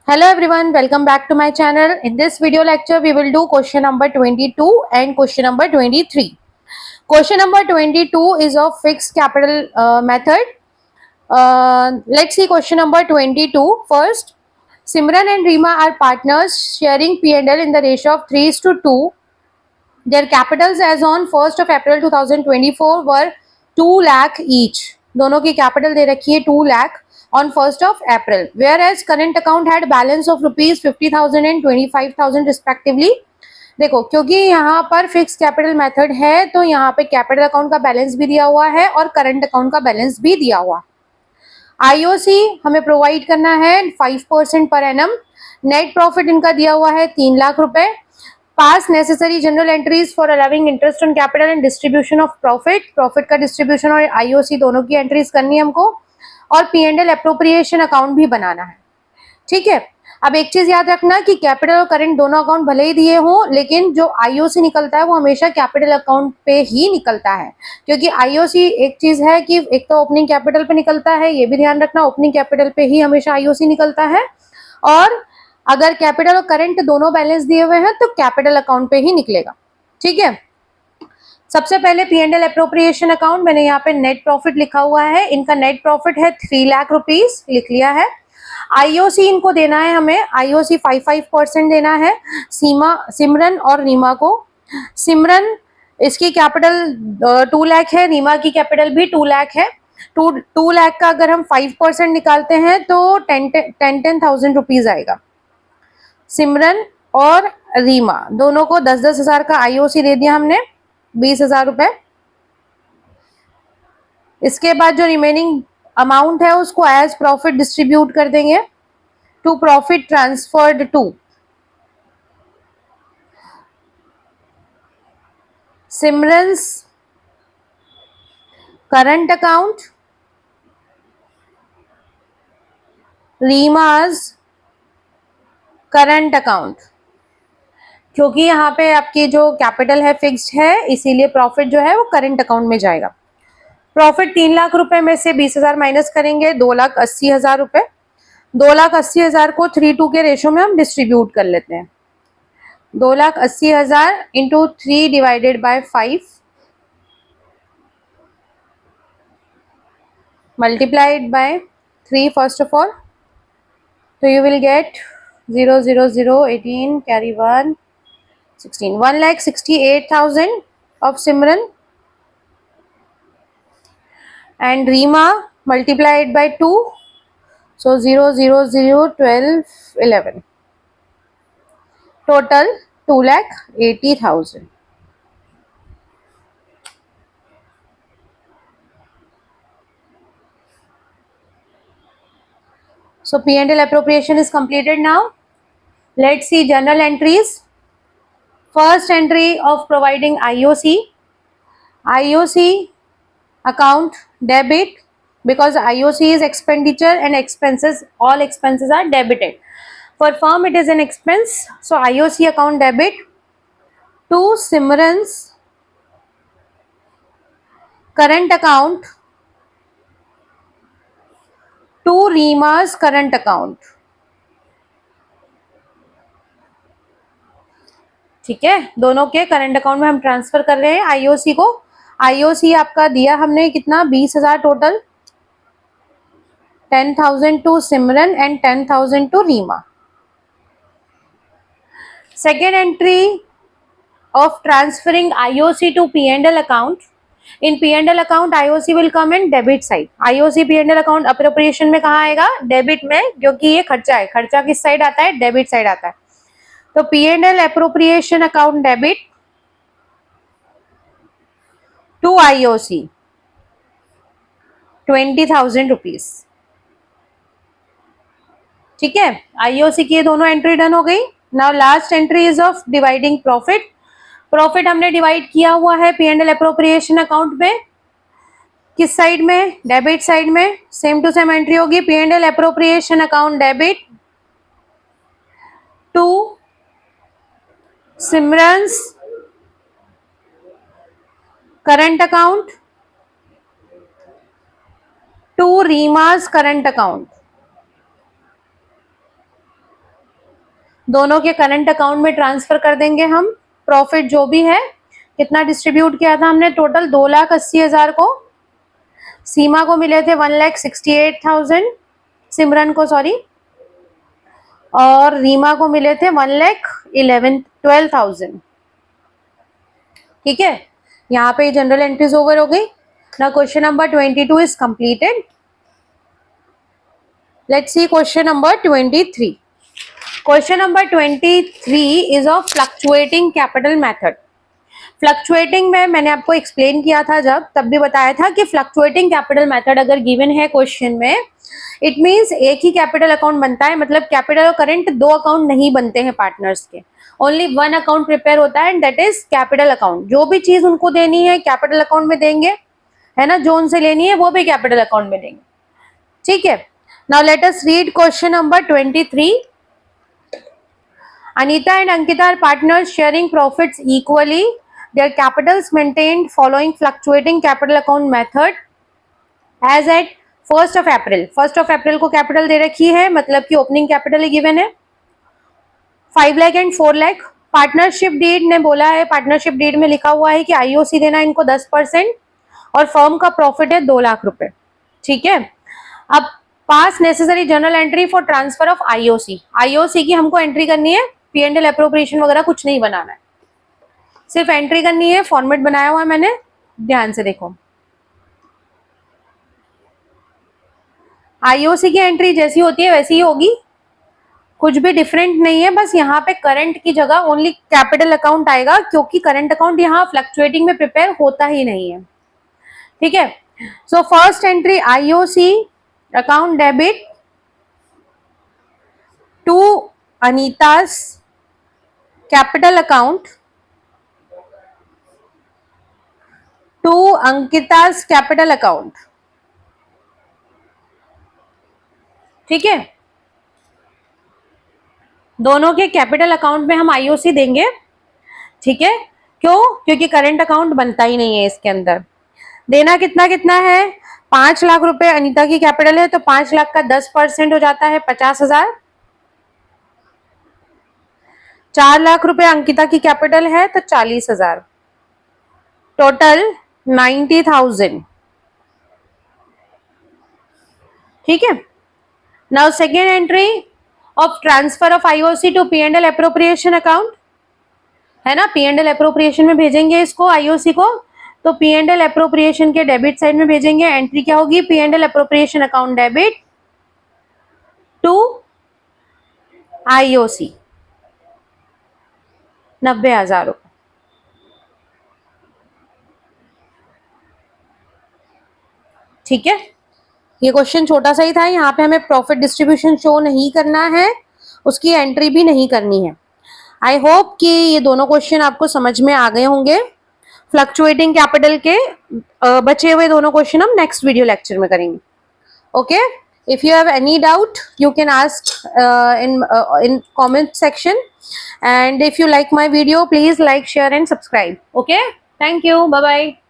Hello everyone, welcome back to my channel. In this video lecture, we will do question number 22 and question number 23. Question number 22 is of fixed capital method. Let's see question number 22 first. Simran and Rima are partners sharing P&L in the ratio of 3:2. Their capitals as on 1st of April 2024 were 2 lakh each. दोनों की capital दे रखी है 2 lakh on 1st of April, whereas current account had balance of rupees 50,000 and 25,000 respectively. देखो, क्योंकि यहाँ पर fix capital method है तो यहाँ पे कैपिटल अकाउंट का बैलेंस भी दिया हुआ है और करंट अकाउंट का बैलेंस भी दिया हुआ। आईओसी हमें प्रोवाइड करना है 5% पर एनम। नेट प्रॉफिट इनका दिया हुआ है 3 लाख रुपए। पास necessary general entries for allowing interest on capital and distribution of profit. Profit का डिस्ट्रीब्यूशन और आईओसी दोनों की एंट्रीज करनी है हमको, और पी&एल अप्रोप्रिएशन अकाउंट भी बनाना है। ठीक है, अब एक चीज याद रखना कि कैपिटल और करंट दोनों अकाउंट भले ही दिए हों, लेकिन जो आईओसी निकलता है वो हमेशा कैपिटल अकाउंट पे ही निकलता है, क्योंकि आईओसी एक चीज है कि एक तो ओपनिंग कैपिटल पे निकलता है, ये भी ध्यान रखना, ओपनिंग कैपिटल पे ही हमेशा आईओसी निकलता है, और अगर कैपिटल और करंट दोनों बैलेंस दिए हुए हैं तो कैपिटल अकाउंट पे ही निकलेगा। ठीक है, सबसे पहले पी&एल अप्रोप्रिएशन अकाउंट, मैंने यहाँ पे नेट प्रॉफिट लिखा हुआ है, इनका नेट प्रॉफिट है 3 लाख रुपीज, लिख लिया है। आईओसी इनको देना है हमें, आईओसी 5% देना है सिमरन और रीमा को। सिमरन इसकी कैपिटल 2 लाख है, रीमा की कैपिटल भी 2 लाख है। 2 लाख का अगर हम 5% निकालते हैं तो 10,000 रुपीज आएगा। सिमरन और रीमा दोनों को 10-10 हजार का आईओसी दे दिया हमने, 20,000 रुपए। इसके बाद जो रिमेनिंग अमाउंट है उसको एज प्रॉफिट डिस्ट्रीब्यूट कर देंगे to profit transferred to Simran's current account, Reema's current account. क्योंकि यहाँ पे आपकी जो कैपिटल है फिक्स्ड है, इसीलिए प्रॉफिट जो है वो करंट अकाउंट में जाएगा। प्रॉफिट 3 लाख रुपए में से 20,000 माइनस करेंगे, 2,80,000 रुपए। 2,80,000 को 3:2 के रेशो में हम डिस्ट्रीब्यूट कर लेते हैं। 2,80,000 into 3 divided by 5 multiplied by 3 first of all, so you will get 0 0 0 18 carry 1 16 1,68,000 of Simran, and Reema multiplied by 2, so 0 0 0 12 11, total 2,80,000. So P&L appropriation is completed now. Let's see journal entries. First entry of providing IOC. IOC account debit, because IOC is expenditure and expenses, all expenses are debited. For firm it is an expense, so IOC account debit to Simran's current account to Reema's current account. ठीक है, दोनों के current account में हम transfer कर रहे हैं IOC को। आईओसी आपका दिया हमने कितना, 20,000 total, 10,000 to Simran and 10,000 to Reema. Second entry of transferring IOC to P&L account. In P&L account IOC will come in debit side. IOC P&L account appropriation में कहाँ आएगा, डेबिट में, क्योंकि ये खर्चा है। खर्चा किस साइड आता है, डेबिट साइड आता है। तो P&L appropriation account debit to IOC 20,000 rupees. ठीक है, IOC की दोनों एंट्री डन हो गई। Now last entry is of dividing profit. Profit हमने डिवाइड किया हुआ है P&L अप्रोप्रिएशन अकाउंट में, किस साइड में, डेबिट साइड में। सेम टू सेम एंट्री होगी, P&L appropriation account debit to Simran's current account to Reema's current account. दोनों के करंट अकाउंट में ट्रांसफर कर देंगे हम। प्रॉफिट जो भी है, कितना डिस्ट्रीब्यूट किया था हमने, टोटल 2,80,000 को। सीमा को मिले थे 1,68,000, सिमरन को सॉरी, और रीमा को मिले थे 1,12,000। ठीक है, यहाँ पे जनरल एंट्रीज ओवर हो गई ना। Question number 22 is completed. Let's see question number 23। Question number 23 is of fluctuating capital method. Fluctuating में मैंने आपको एक्सप्लेन किया था जब, तब भी बताया था कि फ्लक्चुएटिंग कैपिटल मेथड अगर गिवन है क्वेश्चन में, इट मींस एक ही कैपिटल अकाउंट बनता है, मतलब कैपिटल और करंट दो अकाउंट नहीं बनते हैं पार्टनर्स के, ओनली वन अकाउंट प्रिपेयर होता है and that is capital account. जो भी चीज उनको देनी है कैपिटल अकाउंट में देंगे, है ना, जो उनसे लेनी है वो भी कैपिटल अकाउंट में देंगे। ठीक है, now let us read question number 23। Anita and Ankita are partners sharing profits equally. Their capitals maintained following fluctuating capital account method as at 1st of April. 1st of April को capital दे रखी है, मतलब कि opening capital ही given है 5 lakh and 4 lakh. Partnership deed ने बोला है, partnership deed में लिखा हुआ है कि आईओसी देना इनको 10% और फर्म का प्रॉफिट है 2 लाख रुपए। ठीक है, अब पास necessary journal entry for transfer of IOC. IOC की हमको एंट्री करनी है, पी&एल अप्रोप्रिएशन वगैरह कुछ नहीं बनाना है, सिर्फ एंट्री करनी है। फॉर्मेट बनाया हुआ है मैंने, ध्यान से देखो। आईओसी की एंट्री जैसी होती है वैसी ही होगी, कुछ भी डिफरेंट नहीं है, बस यहाँ पे करंट की जगह ओनली कैपिटल अकाउंट आएगा, क्योंकि करंट अकाउंट यहाँ फ्लक्चुएटिंग में प्रिपेयर होता ही नहीं है। ठीक है, so first entry IOC account debit to Anita's capital account to Ankita's capital account। ठीक है, दोनों के कैपिटल अकाउंट में हम आईओसी देंगे। ठीक है, क्यों? क्योंकि करंट अकाउंट बनता ही नहीं है इसके अंदर। देना कितना कितना है, 5 लाख रुपए अनीता की कैपिटल है, तो 5 लाख का 10% हो जाता है 50,000। 4 लाख रुपए अंकिता की कैपिटल है तो 40,000, टोटल 90,000। ठीक है, now second entry of transfer of IOC to P&L appropriation account, है ना, पी&एल अप्रोप्रिएशन में भेजेंगे इसको आईओसी को, तो पी&एल अप्रोप्रिएशन के डेबिट साइड में भेजेंगे। एंट्री क्या होगी, P&L appropriation account debit to IOC 90,000 रुपए। ठीक है, ये क्वेश्चन छोटा सा ही था, यहाँ पे हमें प्रॉफिट डिस्ट्रीब्यूशन शो नहीं करना है, उसकी एंट्री भी नहीं करनी है। आई होप कि ये दोनों क्वेश्चन आपको समझ में आ गए होंगे। फ्लक्चुएटिंग कैपिटल के बचे हुए दोनों क्वेश्चन हम नेक्स्ट वीडियो लेक्चर में करेंगे। Okay, if you have any doubt you can ask in comment section, and if you like my video please like, share and subscribe. Okay, thank you, bye bye.